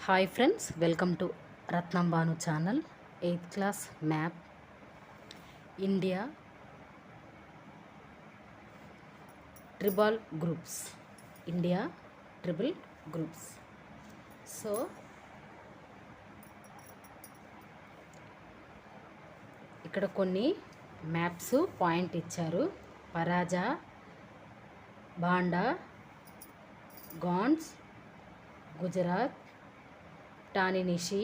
Hi friends, welcome to Ratnam Bhanu channel. 8th class map India triple groups. India triple groups. So ఇక్కడ కొన్ని maps point ఇచ్చారు. పరాజా, బాండా, గాండ్స్, గుజరాత్, టానినిషి,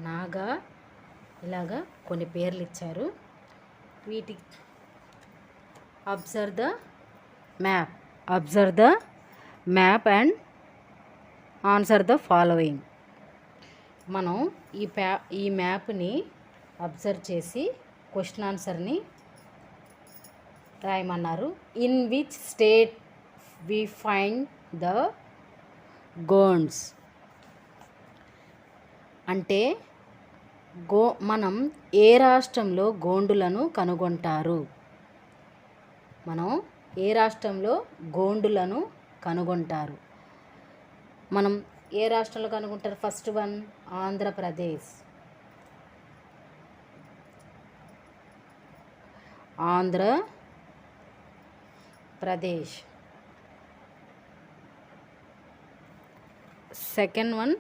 నాగా, ఇలాగా కొన్ని పేర్లు ఇచ్చారు. వీటి observe the map and answer the following. మనం ఈ మ్యాప్ని అబ్జర్వ్ చేసి క్వశ్చన్ ఆన్సర్ని రాయమన్నారు. In which state we find the Gonds అంటే మనం ఏ రాష్ట్రంలో గోండులను కనుగొంటారు? మనం ఏ రాష్ట్రంలో గోండులను కనుగొంటారు? మనం ఏ రాష్ట్రంలో కనుగొంటారు? First one Andhra Pradesh. Andhra Pradesh. Second one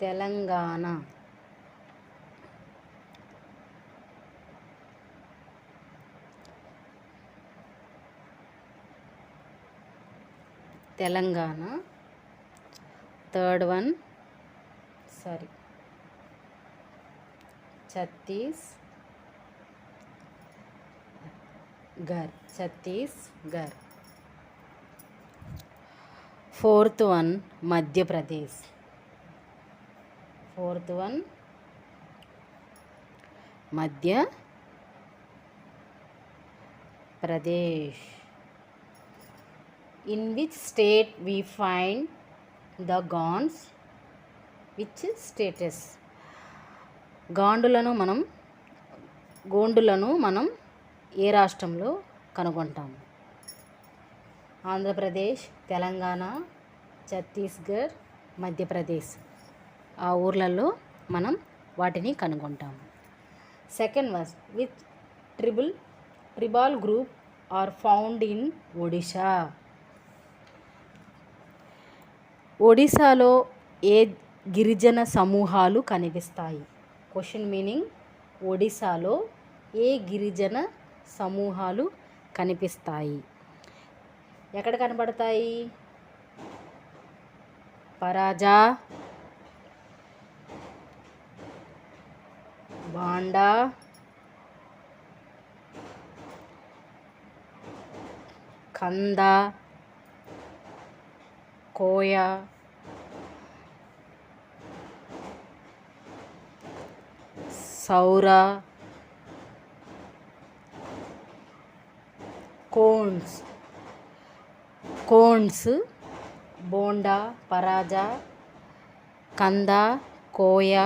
Telangana. Third one Chhattisgarh. Fourth one Madhya Pradesh. Madhya Pradesh. In which state we find the Gonds? Which states? గోండులను మనం ఏ రాష్ట్రంలో కనుగొంటాము? ఆంధ్రప్రదేశ్, తెలంగాణ, ఛత్తీస్గఢ్, మధ్యప్రదేశ్. ఆ ఊర్లలో మనం వాటిని కనుగొంటాము. Second verse, which tribal group are found in Odisha? ఒడిశాలో ఏ గిరిజన సమూహాలు కనిపిస్తాయి? క్వశ్చన్ మీనింగ్, ఒడిశాలో ఏ గిరిజన సమూహాలు కనిపిస్తాయి? ఎక్కడ కనబడతాయి? పరాజా, బాండా, కందా, కోయా, సౌరా, కోండ్స్, బోండా, పరాజా, కందా, కోయా,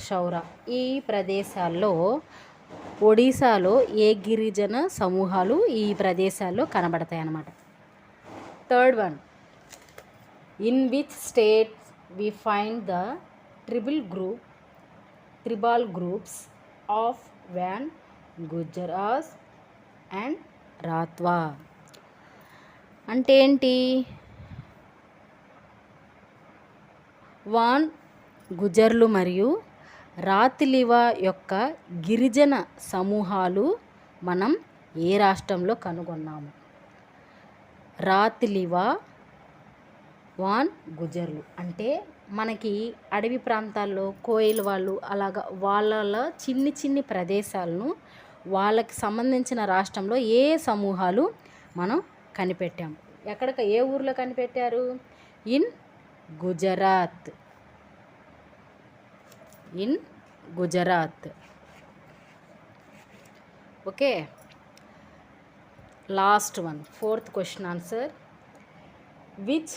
షౌరా. ఈ ప్రదేశాల్లో ఒడిశాలో ఏ గిరిజన సమూహాలు ఈ ప్రదేశాల్లో కనబడతాయి అన్నమాట. Third one, in which state we find the tribal groups of వ్యాన్, గుజరాత్ అండ్ రాత్వా. అంటే ఏంటి? వాన్, గుజర్లు మరియు రాతిలివా యొక్క గిరిజన సమూహాలు మనం ఏ రాష్ట్రంలో కనుగొన్నాము? రాతిలివా, వాన్, గుజర్లు అంటే మనకి అడవి ప్రాంతాల్లో కోయలు వాళ్ళు అలాగా వాళ్ళ చిన్ని ప్రదేశాలను వాళ్ళకి సంబంధించిన రాష్ట్రంలో ఏ సమూహాలు మనం కనిపెట్టాము? ఏ ఊర్లో కనిపెట్టారు? In Gujarat. Okay. Last one, fourth question answer. Which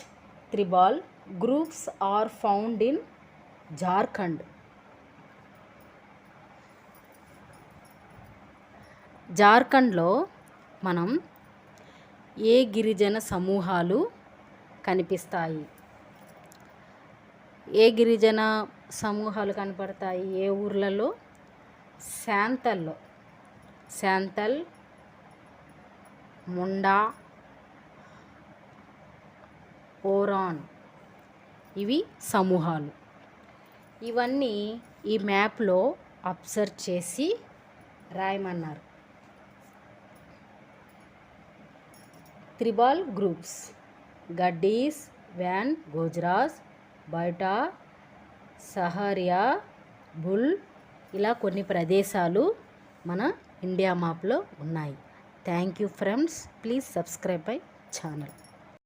tribal groups are found in Jharkhand? జార్ఖండ్లో మనం ఏ గిరిజన సమూహాలు కనిపిస్తాయి? ఏ గిరిజన సమూహాలు కనపడతాయి ఏ ఊర్లలో? శాంతల్, ముండా, ఓరాన్, ఇవి సమూహాలు. ఇవన్నీ ఈ మ్యాప్లో అబ్జర్వ్ చేసి రాయమన్నారు. త్రిబాల్ గ్రూప్స్: గడ్డీస్, వ్యాన్, గుజరాజ్, బైటా, సహరియా, బుల్, ఇలా కొన్ని ప్రదేశాలు మన ఇండియా మ్యాప్లో ఉన్నాయి. Thank you friends. Please subscribe my channel.